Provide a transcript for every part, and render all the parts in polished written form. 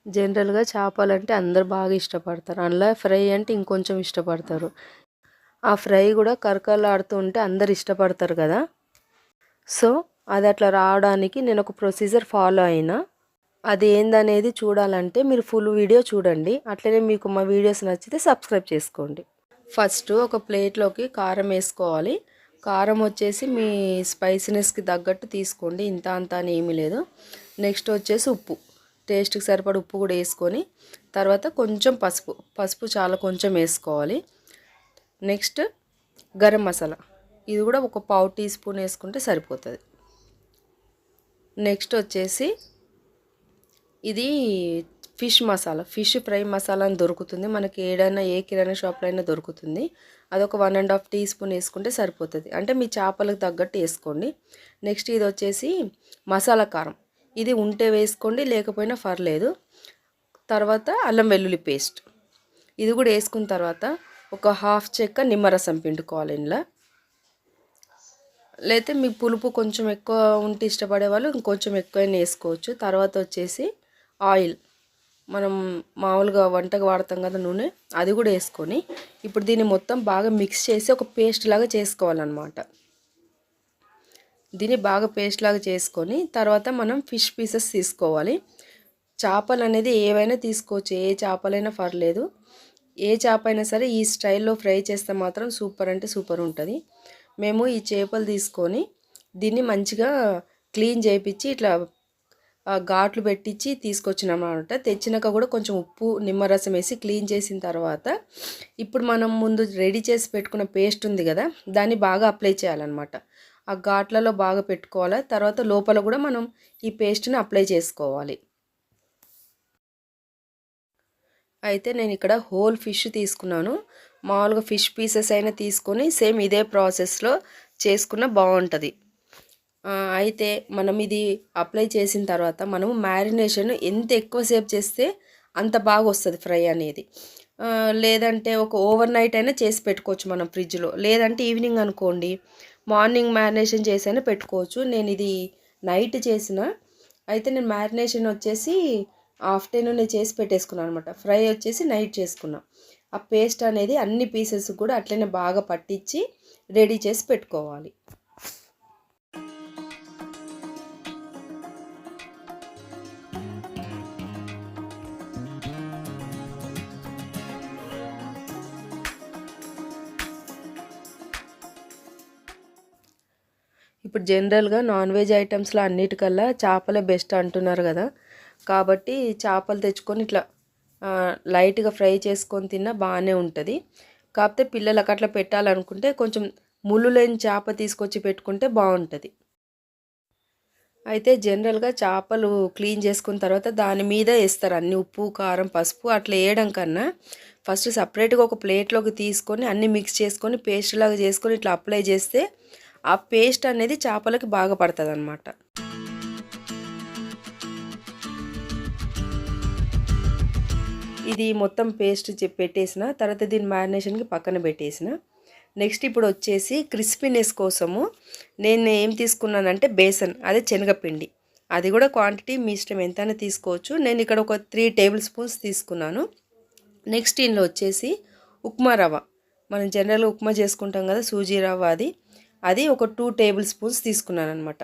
జనరల్‌గా చేపలంటే అందరూ బాగా ఇష్టపడతారు. అందులో ఫ్రై అంటే ఇంకొంచెం ఇష్టపడతారు. ఆ ఫ్రై కూడా కరకరలాడుతూ ఉంటే అందరూ ఇష్టపడతారు కదా! సో, అది అట్లా రావడానికి నేను ఒక ప్రొసీజర్ ఫాలో అయినా. అది ఏందనేది చూడాలంటే మీరు ఫుల్ వీడియో చూడండి. అట్లనే మీకు మా వీడియోస్ నచ్చితే సబ్స్క్రైబ్ చేసుకోండి. ఫస్ట్ ఒక ప్లేట్లోకి కారం వేసుకోవాలి. కారం వచ్చేసి మీ స్పైసీనెస్కి తగ్గట్టు తీసుకోండి. ఇంత అంత అని ఏమీ లేదు. నెక్స్ట్ వచ్చేసి ఉప్పు, టేస్ట్కి సరిపడ ఉప్పు కూడా వేసుకొని, తర్వాత కొంచెం పసుపు చాలా కొంచెం వేసుకోవాలి. నెక్స్ట్ గరం మసాలా, ఇది కూడా ఒక పావు టీ స్పూన్ వేసుకుంటే సరిపోతుంది. నెక్స్ట్ వచ్చేసి ఇది fish masala, fish fry masala అని దొరుకుతుంది మనకి. ఏడైనా ఏ కిరాణా షాప్లో అయినా దొరుకుతుంది. అదొక 1½ టీ స్పూన్ వేసుకుంటే సరిపోతుంది. అంటే మీ చేపలకు తగ్గట్టు వేసుకోండి. నెక్స్ట్ ఇది వచ్చేసి మసాలా కారం, ఇది ఉంటే వేసుకోండి, లేకపోయినా పర్లేదు. తర్వాత అల్లం వెల్లుల్లి పేస్ట్, ఇది కూడా వేసుకున్న తర్వాత ఒక హాఫ్ చెక్క నిమ్మరసం పిండుకోవాలి ఇందులో. లేకపోతే మీ పులుపు కొంచెం ఎక్కువ ఉంటే ఇష్టపడే వాళ్ళు ఇంకొంచెం ఎక్కువైనా వేసుకోవచ్చు. తర్వాత వచ్చేసి ఆయిల్, మనం మామూలుగా వంటకు వాడతాం కదా నూనె, అది కూడా వేసుకొని ఇప్పుడు దీన్ని మొత్తం బాగా మిక్స్ చేసి ఒక పేస్ట్ లాగా చేసుకోవాలన్నమాట. దీన్ని బాగా పేస్ట్ లాగా చేసుకొని తర్వాత మనం ఫిష్ పీసెస్ తీసుకోవాలి. చేపలు అనేది ఏవైనా తీసుకోవచ్చు, ఏ చేపలైనా పర్లేదు. ఏ చేప అయినా సరే ఈ స్టైల్లో ఫ్రై చేస్తే మాత్రం సూపర్ అంటే సూపర్ ఉంటుంది. మేము ఈ చేపలు తీసుకొని దీన్ని మంచిగా క్లీన్ చేయించి ఇట్లా ఘాట్లు పెట్టించి తీసుకొచ్చినాం అనమాట. తెచ్చినాక కూడా కొంచెం ఉప్పు నిమ్మరసం వేసి క్లీన్ చేసిన తర్వాత ఇప్పుడు మనం ముందు రెడీ చేసి పెట్టుకున్న పేస్ట్ ఉంది కదా, దాన్ని బాగా అప్లై చేయాలన్నమాట. ఆ ఘాట్లలో బాగా పెట్టుకోవాలి. తర్వాత లోపల కూడా మనం ఈ పేస్ట్ని అప్లై చేసుకోవాలి. అయితే నేను ఇక్కడ హోల్ ఫిష్ తీసుకున్నాను. మామూలుగా ఫిష్ పీసెస్ అయినా తీసుకొని సేమ్ ఇదే ప్రాసెస్లో చేసుకున్న బాగుంటుంది. అయితే మనం ఇది అప్లై చేసిన తర్వాత మనము మ్యారినేషన్ ఎంత ఎక్కువసేపు చేస్తే అంత బాగా వస్తుంది ఫ్రై అనేది. లేదంటే ఒక ఓవర్ నైట్ అయినా చేసి పెట్టుకోవచ్చు మనం ఫ్రిడ్జ్లో. లేదంటే ఈవినింగ్ అనుకోండి, మార్నింగ్ మ్యారినేషన్ చేసైనా పెట్టుకోవచ్చు. నేను ఇది నైట్ చేసిన. అయితే నేను మ్యారినేషన్ వచ్చేసి ఆఫ్టర్నూన్ చేసి పెట్టేసుకున్నాను అనమాట. ఫ్రై వచ్చేసి నైట్ చేసుకున్నా. ఆ పేస్ట్ అనేది అన్ని పీసెస్ కూడా అట్లనే బాగా పట్టించి రెడీ చేసి పెట్టుకోవాలి. ఇప్పుడు జనరల్గా నాన్ వెజ్ ఐటమ్స్లో అన్నిటికల్లా చేపలే బెస్ట్ అంటున్నారు కదా. కాబట్టి చేపలు తెచ్చుకొని ఇట్లా లైట్గా ఫ్రై చేసుకొని తిన్నా బాగానే ఉంటుంది. కాకపోతే పిల్లలకు అట్లా పెట్టాలనుకుంటే కొంచెం ముళ్ళు లేని చేప తీసుకొచ్చి పెట్టుకుంటే బాగుంటుంది. అయితే జనరల్గా చేపలు క్లీన్ చేసుకున్న తర్వాత దాని మీద వేస్తారు అన్ని ఉప్పు కారం పసుపు. అట్లా వేయడం కన్నా ఫస్ట్ సపరేట్గా ఒక ప్లేట్లోకి తీసుకొని అన్నీ మిక్స్ చేసుకొని పేస్ట్ లాగా చేసుకొని ఇట్లా అప్లై చేస్తే ఆ పేస్ట్ అనేది చేపలకి బాగా పడుతుంది అన్నమాట. ఇది మొత్తం పేస్ట్ పెట్టేసిన తర్వాత దీని మ్యారినేషన్కి పక్కన పెట్టేసిన. నెక్స్ట్ ఇప్పుడు వచ్చేసి క్రిస్పీనెస్ కోసము నేను ఏం తీసుకున్నానంటే బేసన్, అదే శనగపిండి. అది కూడా క్వాంటిటీ మీ ఇష్టం ఎంతైనా తీసుకోవచ్చు. నేను ఇక్కడ ఒక 3 టేబుల్ స్పూన్స్ తీసుకున్నాను. నెక్స్ట్ ఇందులో వచ్చేసి ఉప్మా రవ్వ, మనం జనరల్గా ఉప్మా చేసుకుంటాం కదా సూజీ రవ్వ, అది ఒక 2 టేబుల్ స్పూన్స్ తీసుకున్నాను అనమాట.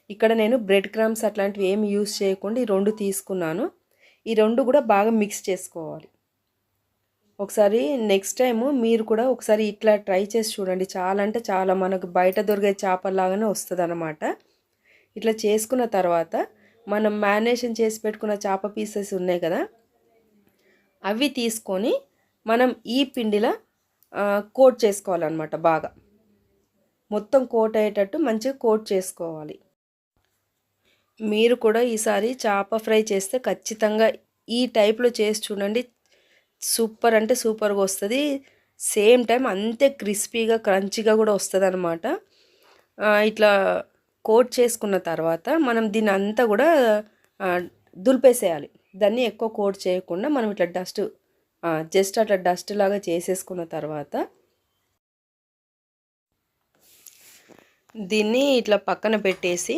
ఇక్కడ నేను బ్రెడ్ క్రమ్స్ అట్లాంటివి ఏమి యూస్ చేయకుండా ఈ 2 తీసుకున్నాను. ఈ 2 కూడా బాగా మిక్స్ చేసుకోవాలి. ఒకసారి నెక్స్ట్ టైము మీరు కూడా ఒకసారి ఇట్లా ట్రై చేసి చూడండి. చాలా అంటే చాలా మనకు బయట దొరికే చేపల్లాగానే వస్తుంది అన్నమాట. ఇట్లా చేసుకున్న తర్వాత మనం మ్యారినేషన్ చేసి పెట్టుకున్న చేప పీసెస్ ఉన్నాయి కదా, అవి తీసుకొని మనం ఈ పిండిలో కోట్ చేసుకోవాలన్నమాట. బాగా మొత్తం కోట్ అయ్యేటట్టు మంచిగా కోట్ చేసుకోవాలి. మీరు కూడా ఈసారి చేప ఫ్రై చేస్తే ఖచ్చితంగా ఈ టైప్లో చేసి చూడండి. సూపర్ అంటే సూపర్గా వస్తుంది. సేమ్ టైం అంతే క్రిస్పీగా క్రంచీగా కూడా వస్తుంది అనమాట. ఇట్లా కోట్ చేసుకున్న తర్వాత మనం దీన్ని అంతా కూడా దులిపేసేయాలి. దాన్ని ఎక్కువ కోట్ చేయకుండా మనం ఇట్లా జస్ట్ అట్లా డస్ట్ లాగా చేసేసుకున్న తర్వాత దీన్ని ఇట్లా పక్కన పెట్టేసి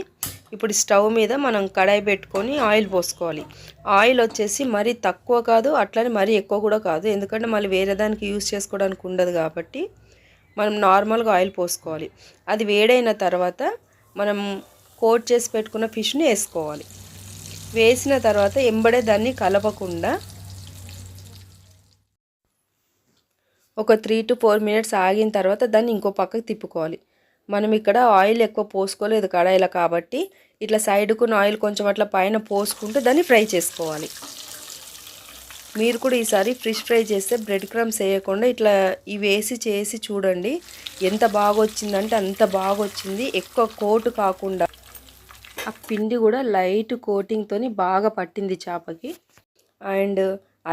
ఇప్పుడు స్టవ్ మీద మనం కడాయి పెట్టుకొని ఆయిల్ పోసుకోవాలి. ఆయిల్ వచ్చేసి మరీ తక్కువ కాదు, అట్లనే మరీ ఎక్కువ కూడా కాదు. ఎందుకంటే మళ్ళీ వేరే దానికి యూజ్ చేసుకోవడానికి ఉండదు కాబట్టి మనం నార్మల్గా ఆయిల్ పోసుకోవాలి. అది వేడైన తర్వాత మనం కోట్ చేసి పెట్టుకున్న ఫిష్ని వేసుకోవాలి. వేసిన తర్వాత ఎంబడే దాన్ని కలపకుండా ఒక 3 to 4 మినిట్స్ ఆగిన తర్వాత దాన్ని ఇంకో పక్కకు తిప్పుకోవాలి. మనం ఇక్కడ ఆయిల్ ఎక్కువ పోసుకోలేదు కడాయిలో కాబట్టి ఇట్లా సైడ్కున్న ఆయిల్ కొంచెం అట్లా పైన పోసుకుంటూ దాన్ని ఫ్రై చేసుకోవాలి. మీరు కూడా ఈసారి ఫిష్ ఫ్రై చేస్తే బ్రెడ్ క్రమ్స్ వేయకుండా ఇట్లా ఇవి వేసి చేసి చూడండి. ఎంత బాగా వచ్చిందంటే అంత బాగా వచ్చింది. ఎక్కువ కోటు కాకుండా ఆ పిండి కూడా లైట్ కోటింగ్తో బాగా పట్టింది చేపకి. అండ్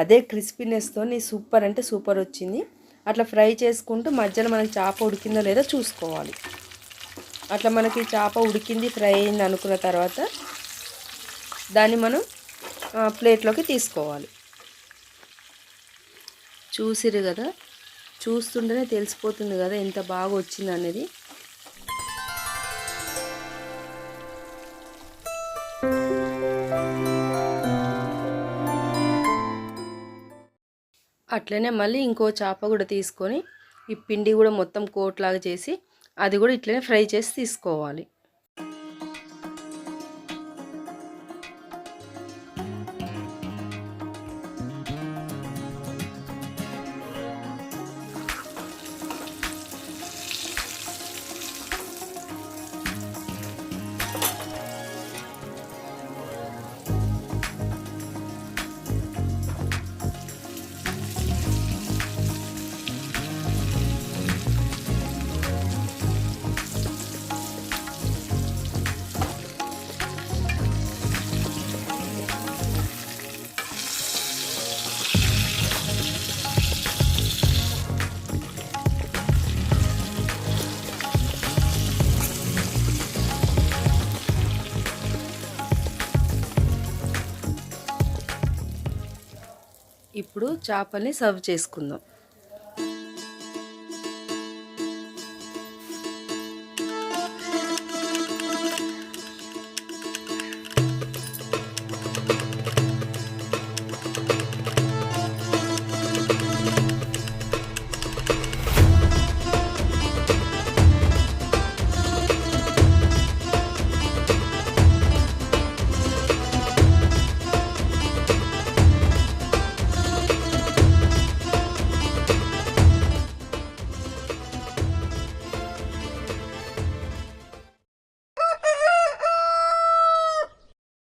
అదే క్రిస్పీనెస్తో సూపర్ అంటే సూపర్ వచ్చింది. అట్లా ఫ్రై చేసుకుంటూ మధ్యలో మనకి చేప ఉడికిందో లేదో చూసుకోవాలి. అట్లా మనకి చేప ఉడికింది ఫ్రై అయింది అనుకున్న తర్వాత దాన్ని మనం ప్లేట్లోకి తీసుకోవాలి. చూసిరు కదా, చూస్తుంటేనే తెలిసిపోతుంది కదా ఎంత బాగా వచ్చింది అనేది. అట్లనే మళ్ళీ ఇంకో చేప కూడా తీసుకొని ఈ పిండి కూడా మొత్తం కోట్ లాగా చేసి అది కూడా ఇట్లనే ఫ్రై చేసి తీసుకోవాలి. ఇప్పుడు చేపల్ని సర్వ్ చేసుకుందాం.